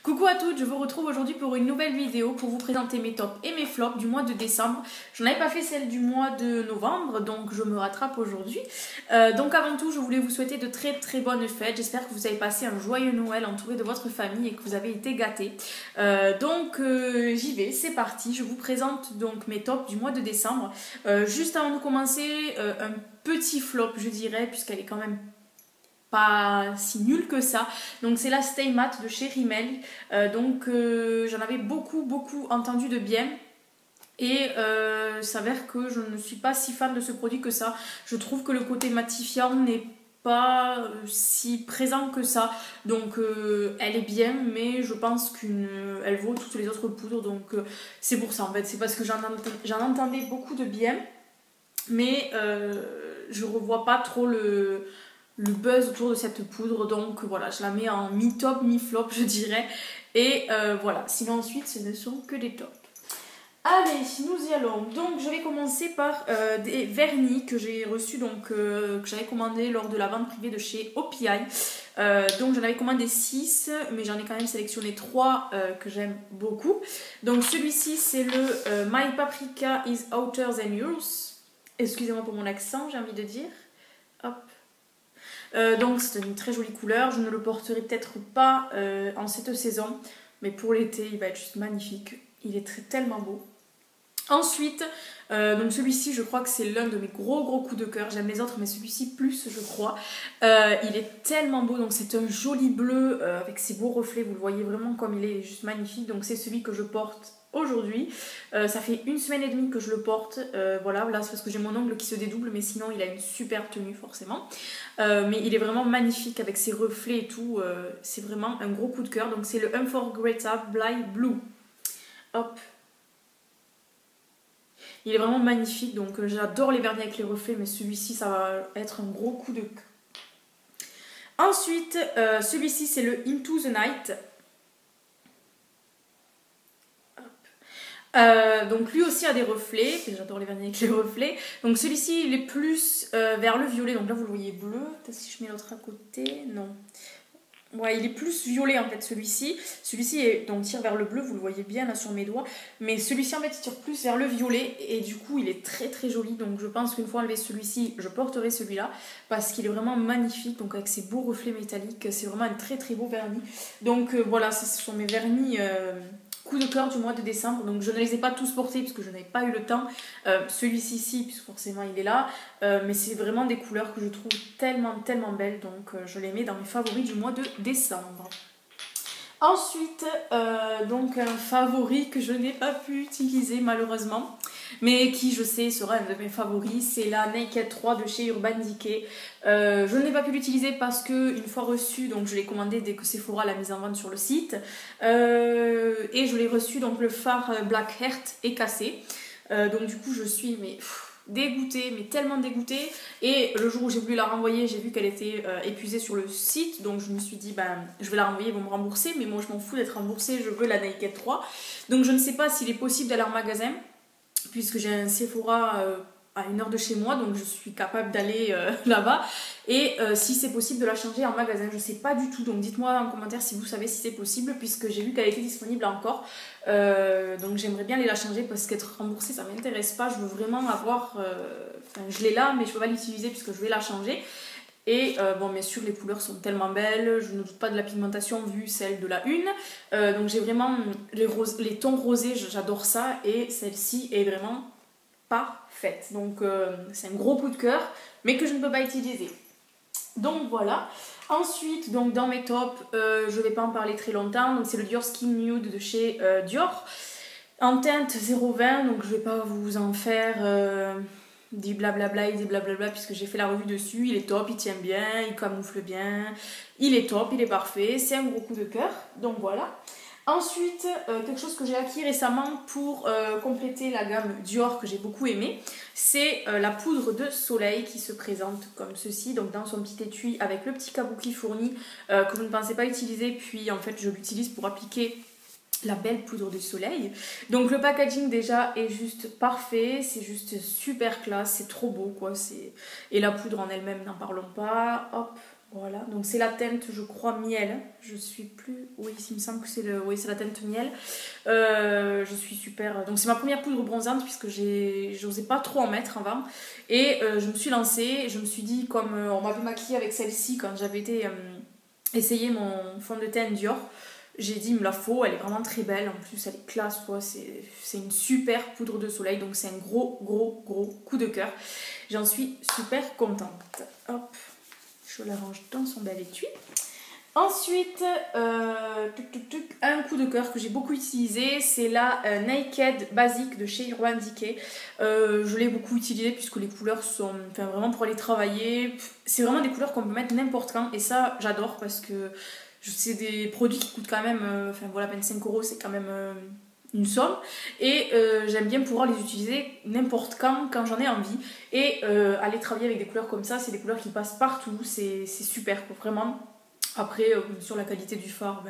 Coucou à toutes, je vous retrouve aujourd'hui pour une nouvelle vidéo pour vous présenter mes tops et mes flops du mois de décembre. Je n'avais pas fait celle du mois de novembre, donc je me rattrape aujourd'hui. Donc avant tout, je voulais vous souhaiter de très bonnes fêtes. J'espère que vous avez passé un joyeux Noël entouré de votre famille et que vous avez été gâtés. J'y vais, c'est parti. Je vous présente donc mes tops du mois de décembre. Juste avant de commencer, un petit flop je dirais, puisqu'elle est quand même pas si nul que ça. Donc c'est la Stay Matte de chez Rimmel. J'en avais beaucoup entendu de bien. Et s'avère que je ne suis pas si fan de ce produit que ça. Je trouve que le côté matifiant n'est pas si présent que ça. Donc elle est bien, mais je pense qu'elle vaut toutes les autres poudres. Donc c'est pour ça en fait. C'est parce que j'en entendais beaucoup de bien. Mais je revois pas trop le buzz autour de cette poudre, donc voilà, je la mets en mi-top, mi-flop je dirais, et voilà, sinon ensuite ce ne sont que des tops. Allez, nous y allons. Donc je vais commencer par des vernis que j'ai reçus, que j'avais commandé lors de la vente privée de chez OPI. Donc j'en avais commandé 6, mais j'en ai quand même sélectionné 3 que j'aime beaucoup. Donc celui-ci c'est le My Paprika is Hotter Than Yours. Excusez-moi pour mon accent, j'ai envie de dire. Hop. Donc c'est une très jolie couleur, je ne le porterai peut-être pas en cette saison, mais pour l'été il va être juste magnifique, il est tellement beau. Ensuite, donc celui-ci je crois que c'est l'un de mes gros coups de cœur, j'aime les autres mais celui-ci plus je crois. Il est tellement beau, donc c'est un joli bleu avec ses beaux reflets, vous le voyez vraiment comme il est juste magnifique, donc c'est celui que je porte aujourd'hui. Ça fait 1 semaine et demie que je le porte, voilà, là c'est parce que j'ai mon ongle qui se dédouble, mais sinon il a une super tenue forcément. Mais il est vraiment magnifique avec ses reflets et tout, c'est vraiment un gros coup de cœur. Donc c'est le Unforgettable Blue. Hop. Il est vraiment magnifique, donc j'adore les vernis avec les reflets, mais celui-ci ça va être un gros coup de cœur. Ensuite, celui-ci c'est le Into the Night. Donc lui aussi a des reflets, j'adore les vernis avec les reflets. Donc celui-ci il est plus vers le violet, donc là vous le voyez bleu, peut-être si je mets l'autre à côté, non. Ouais, il est plus violet en fait celui-ci. Celui-ci tire vers le bleu, vous le voyez bien là sur mes doigts. Mais celui-ci en fait il tire plus vers le violet et du coup il est très joli. Donc je pense qu'une fois enlevé celui-ci, je porterai celui-là parce qu'il est vraiment magnifique. Donc avec ses beaux reflets métalliques, c'est vraiment un très beau vernis. Donc voilà, ce sont mes vernis coup de cœur du mois de décembre. Donc je ne les ai pas tous portés puisque je n'avais pas eu le temps. Celui-ci puisque forcément il est là, mais c'est vraiment des couleurs que je trouve tellement belles, donc je les mets dans mes favoris du mois de décembre. Ensuite, donc un favori que je n'ai pas pu utiliser malheureusement, mais qui je sais sera un de mes favoris, c'est la Naked 3 de chez Urban Decay. Je n'ai pas pu l'utiliser parce que une fois reçu, donc je l'ai commandé dès que Sephora l'a mise en vente sur le site, et je l'ai reçu, donc le fard Black Heart est cassé, donc du coup je suis dégoûtée, mais tellement dégoûtée. Et le jour où j'ai voulu la renvoyer, j'ai vu qu'elle était épuisée sur le site, donc je me suis dit je vais la renvoyer, ils vont me rembourser, mais moi je m'en fous d'être remboursée, je veux la Naked 3. Donc je ne sais pas s'il est possible d'aller en magasin puisque j'ai un Sephora à 1 heure de chez moi, donc je suis capable d'aller là-bas, et si c'est possible de la changer en magasin, je sais pas du tout, donc dites-moi en commentaire si vous savez si c'est possible, puisque j'ai vu qu'elle était disponible encore, donc j'aimerais bien aller la changer parce qu'être remboursée ça m'intéresse pas, je veux vraiment avoir, je l'ai là mais je peux pas l'utiliser puisque je vais la changer. Et bien sûr les couleurs sont tellement belles, je ne doute pas de la pigmentation vu celle de la une, donc j'ai vraiment les tons rosés, j'adore ça, et celle-ci est vraiment parfaite, donc c'est un gros coup de cœur mais que je ne peux pas utiliser. Donc voilà. Ensuite, donc dans mes tops, je vais pas en parler très longtemps, donc c'est le Dior Skin Nude de chez Dior en teinte 0,20, donc je vais pas vous en faire des blablabla et des blablabla puisque j'ai fait la revue dessus. Il est top, il tient bien, il camoufle bien, il est top, il est parfait, c'est un gros coup de cœur, donc voilà. Ensuite, quelque chose que j'ai acquis récemment pour compléter la gamme Dior que j'ai beaucoup aimé, c'est la poudre de soleil qui se présente comme ceci, donc dans son petit étui avec le petit kabuki fourni que je ne pensais pas utiliser, puis en fait je l'utilise pour appliquer la belle poudre de soleil. Donc le packaging déjà est juste parfait, c'est juste super classe, c'est trop beau quoi, et la poudre en elle-même n'en parlons pas. Hop, Voilà, donc c'est la teinte, je crois, miel. Je suis plus... Oui, il me semble que c'est oui, c'est la teinte miel. Je suis super... Donc c'est ma première poudre bronzante puisque j'osais pas trop en mettre avant. Et je me suis lancée, je me suis dit, comme on m'avait maquillée avec celle-ci quand j'avais été essayer mon fond de teint Dior, j'ai dit, il me la faut, elle est vraiment très belle. En plus, elle est classe, quoi. C'est une super poudre de soleil, donc c'est un gros coup de cœur. J'en suis super contente. Hop. Je la range dans son bel étui. Ensuite, un coup de cœur que j'ai beaucoup utilisé, c'est la Naked Basic de chez Urban Decay. Je l'ai beaucoup utilisé puisque les couleurs sont vraiment pour aller travailler. C'est vraiment des couleurs qu'on peut mettre n'importe quand et ça, j'adore parce que c'est des produits qui coûtent quand même, voilà, 25 €, c'est quand même une somme et j'aime bien pouvoir les utiliser n'importe quand j'en ai envie et aller travailler avec des couleurs comme ça, c'est des couleurs qui passent partout, c'est super quoi, vraiment. Après sur la qualité du fard,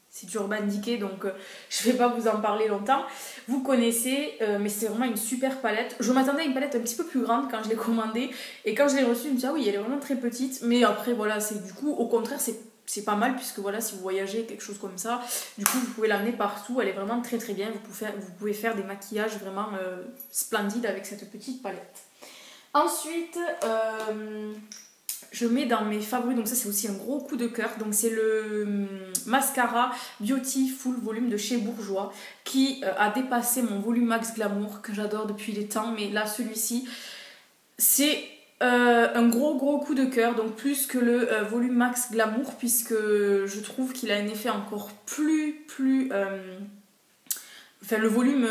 c'est du Urban Decay donc je vais pas vous en parler longtemps, vous connaissez, mais c'est vraiment une super palette. Je m'attendais à une palette un petit peu plus grande quand je l'ai commandée et quand je l'ai reçue je me suis dit ah oui elle est vraiment très petite, mais après voilà, c'est du coup au contraire c'est pas mal puisque voilà, si vous voyagez quelque chose comme ça, du coup vous pouvez l'amener partout, elle est vraiment très très bien, vous pouvez faire des maquillages vraiment splendides avec cette petite palette. Ensuite je mets dans mes favoris, donc ça c'est aussi un gros coup de cœur, donc c'est le mascara Beauty Full Volume de chez Bourjois qui a dépassé mon volume Max Glamour que j'adore depuis des temps, mais là celui-ci c'est un gros coup de cœur, donc plus que le volume Max Glamour puisque je trouve qu'il a un effet encore plus le volume,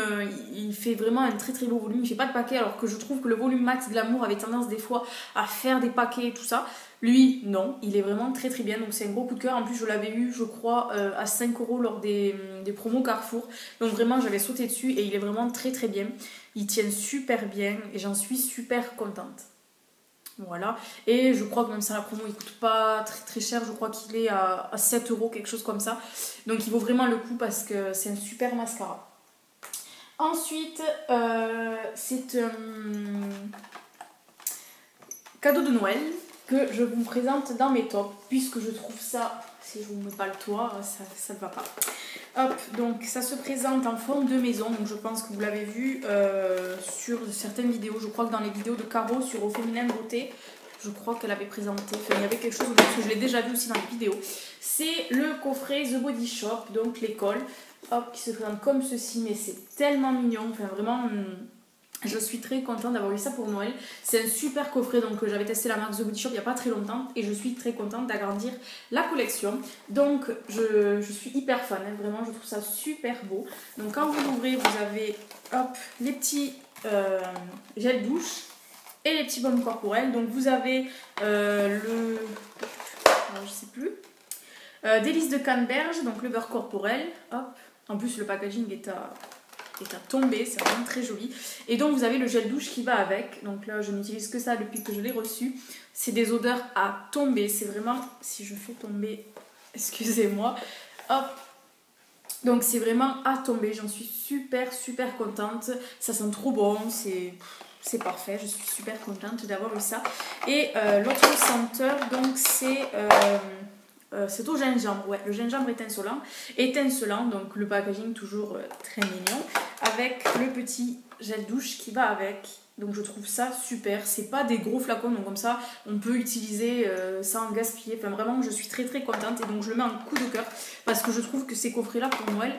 il fait vraiment un très beau volume, il fait pas de paquet alors que je trouve que le volume Max Glamour avait tendance des fois à faire des paquets et tout ça. Lui, non, il est vraiment très bien, donc c'est un gros coup de cœur. En plus, je l'avais eu, je crois, à 5 € lors des promos Carrefour. Donc vraiment, j'avais sauté dessus et il est vraiment très bien. Il tient super bien et j'en suis super contente. Voilà, et je crois que même si la promo il coûte pas très cher, je crois qu'il est à 7 €, quelque chose comme ça. Donc il vaut vraiment le coup parce que c'est un super mascara. Ensuite, c'est un cadeau de Noël que je vous présente dans mes tops, puisque je trouve ça, si je vous mets pas le toit, ça ne va pas. Hop, donc ça se présente en forme de maison, donc je pense que vous l'avez vu sur certaines vidéos, je crois que dans les vidéos de Caro sur Au Féminin Beauté, je crois qu'elle avait présenté, il y avait quelque chose, parce que je l'ai déjà vu aussi dans les vidéos. C'est le coffret The Body Shop, donc l'école, hop, qui se présente comme ceci, mais c'est tellement mignon, vraiment... Je suis très contente d'avoir eu ça pour Noël. C'est un super coffret, donc j'avais testé la marque The Body Shop il n'y a pas très longtemps et je suis très contente d'agrandir la collection. Donc je suis hyper fan, hein, vraiment je trouve ça super beau. Donc quand vous l'ouvrez, vous avez hop, les petits gels douche et les petits baumes corporels. Donc vous avez je sais plus, délices de canneberge, donc le beurre corporel, hop. En plus le packaging est à tomber, c'est vraiment très joli. Et donc vous avez le gel douche qui va avec. Donc là je n'utilise que ça depuis que je l'ai reçu. C'est des odeurs à tomber, c'est vraiment, si je fais tomber, excusez-moi, hop. Donc c'est vraiment à tomber, j'en suis super contente. Ça sent trop bon, c'est parfait, je suis super contente d'avoir eu ça. Et l'autre senteur, donc c'est au gingembre, ouais, le gingembre étincelant, donc le packaging toujours très mignon, avec le petit gel douche qui va avec. Donc je trouve ça super, c'est pas des gros flacons, donc comme ça on peut utiliser sans gaspiller. Enfin vraiment je suis très contente et donc je le mets en coup de cœur parce que je trouve que ces coffrets là pour Noël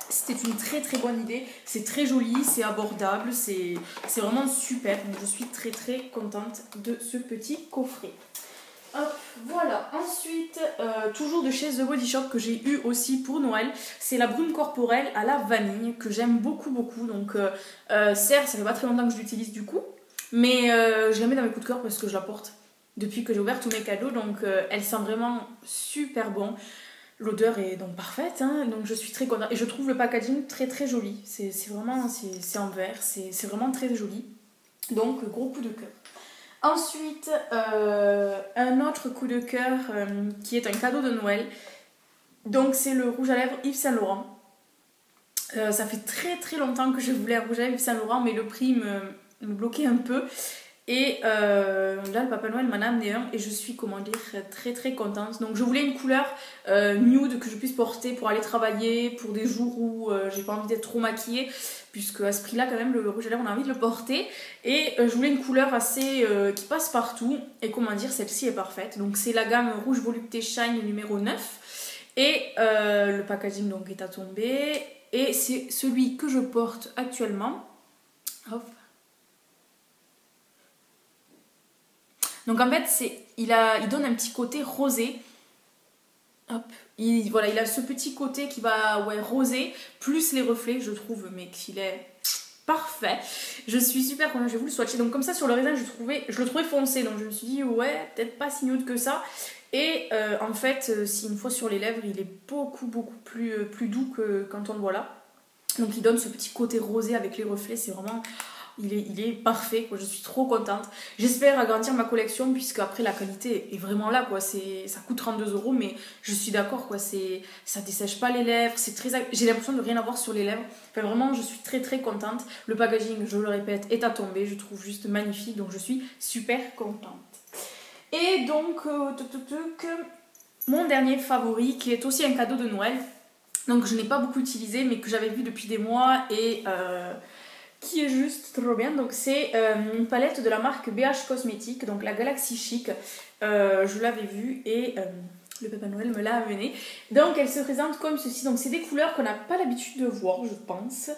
c'était une très bonne idée. C'est très joli, c'est abordable, c'est vraiment super, donc je suis très contente de ce petit coffret. Hop, voilà. Ensuite, toujours de chez The Body Shop que j'ai eu aussi pour Noël, c'est la brume corporelle à la vanille que j'aime beaucoup. Donc, certes, ça fait pas très longtemps que je l'utilise du coup, mais je la mets dans mes coups de cœur parce que je la porte depuis que j'ai ouvert tous mes cadeaux. Donc, elle sent vraiment super bon. L'odeur est donc parfaite, hein, donc je suis très contente. Et je trouve le packaging très joli. C'est vraiment, c'est en verre, c'est vraiment très joli. Donc, gros coup de cœur. Ensuite, un autre coup de cœur qui est un cadeau de Noël. Donc c'est le rouge à lèvres Yves Saint Laurent. Ça fait très longtemps que je voulais un rouge à lèvres Yves Saint Laurent, mais le prix me bloquait un peu. Et là, le Papa Noël m'en a amené un et je suis, comment dire, très très contente. Donc je voulais une couleur nude que je puisse porter pour aller travailler, pour des jours où j'ai pas envie d'être trop maquillée, puisque à ce prix-là, quand même, le rouge à lèvres, on a envie de le porter. Et je voulais une couleur assez qui passe partout. Et comment dire, celle-ci est parfaite. Donc c'est la gamme Rouge Volupté Shine numéro 9. Et le packaging donc est à tomber. Et c'est celui que je porte actuellement. Hop. Donc en fait, il donne un petit côté rosé. Hop. Voilà, il a ce petit côté qui va rosé, plus les reflets, je trouve, mais qu'il est parfait. Je suis super contente, je vais vous le swatcher. Donc comme ça, sur le visage, je le trouvais foncé. Donc je me suis dit, ouais, peut-être pas si nude que ça. Et en fait, si une fois sur les lèvres, il est beaucoup plus doux que quand on le voit là. Donc il donne ce petit côté rosé avec les reflets, c'est vraiment... Il est parfait, quoi. Je suis trop contente. J'espère agrandir ma collection puisque après la qualité est vraiment là, quoi. Ça coûte 32 €, mais je suis d'accord, quoi. Ça dessèche pas les lèvres, j'ai l'impression de rien avoir sur les lèvres. Enfin, vraiment, je suis très très contente. Le packaging, je le répète, est à tomber. Je trouve juste magnifique, donc je suis super contente. Et donc, mon dernier favori qui est aussi un cadeau de Noël. Donc je n'ai pas beaucoup utilisé, mais que j'avais vu depuis des mois et... qui est juste trop bien. Donc c'est une palette de la marque BH Cosmétiques, donc la Galaxy Chic. Je l'avais vue et le Papa Noël me l'a amené. Donc elle se présente comme ceci. Donc c'est des couleurs qu'on n'a pas l'habitude de voir, je pense.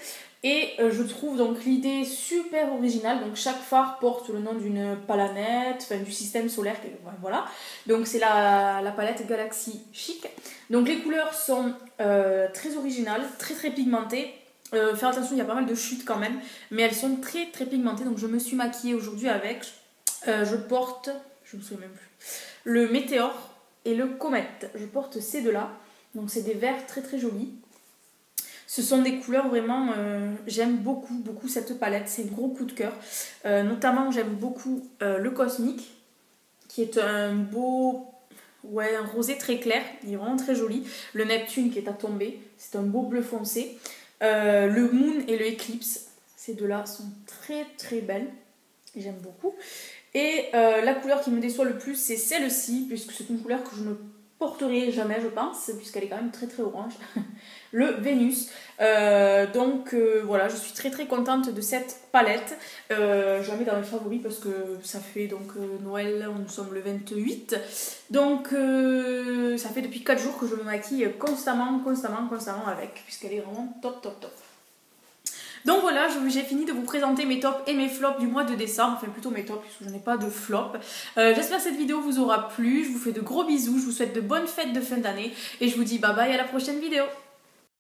Et je trouve donc l'idée super originale. Donc chaque phare porte le nom d'une planète, enfin du système solaire. Voilà. Donc c'est la palette Galaxy Chic. Donc les couleurs sont très originales, très très pigmentées. Faire attention, il y a pas mal de chutes quand même, mais elles sont très très pigmentées. Donc je me suis maquillée aujourd'hui avec. Je porte, je ne me souviens même plus, le Météore et le Comète. Je porte ces deux-là. Donc c'est des verts très très jolis. Ce sont des couleurs vraiment, j'aime beaucoup cette palette. C'est un gros coup de cœur. Notamment j'aime beaucoup le Cosmique, qui est un beau... Ouais, un rosé très clair. Il est vraiment très joli. Le Neptune qui est à tomber. C'est un beau bleu foncé. Le Moon et le Eclipse, ces deux-là sont très très belles, j'aime beaucoup. Et la couleur qui me déçoit le plus, c'est celle-ci, puisque c'est une couleur que je ne porterai jamais, je pense, puisqu'elle est quand même très très orange. Le Vénus. Donc voilà, je suis très très contente de cette palette. Je la mets dans mes favoris parce que ça fait donc Noël, nous sommes le 28. Donc ça fait depuis 4 jours que je me maquille constamment avec, puisqu'elle est vraiment top. Donc voilà, j'ai fini de vous présenter mes tops et mes flops du mois de décembre, enfin plutôt mes tops puisque je n'ai pas de flop. J'espère que cette vidéo vous aura plu, je vous fais de gros bisous, je vous souhaite de bonnes fêtes de fin d'année et je vous dis bye bye à la prochaine vidéo.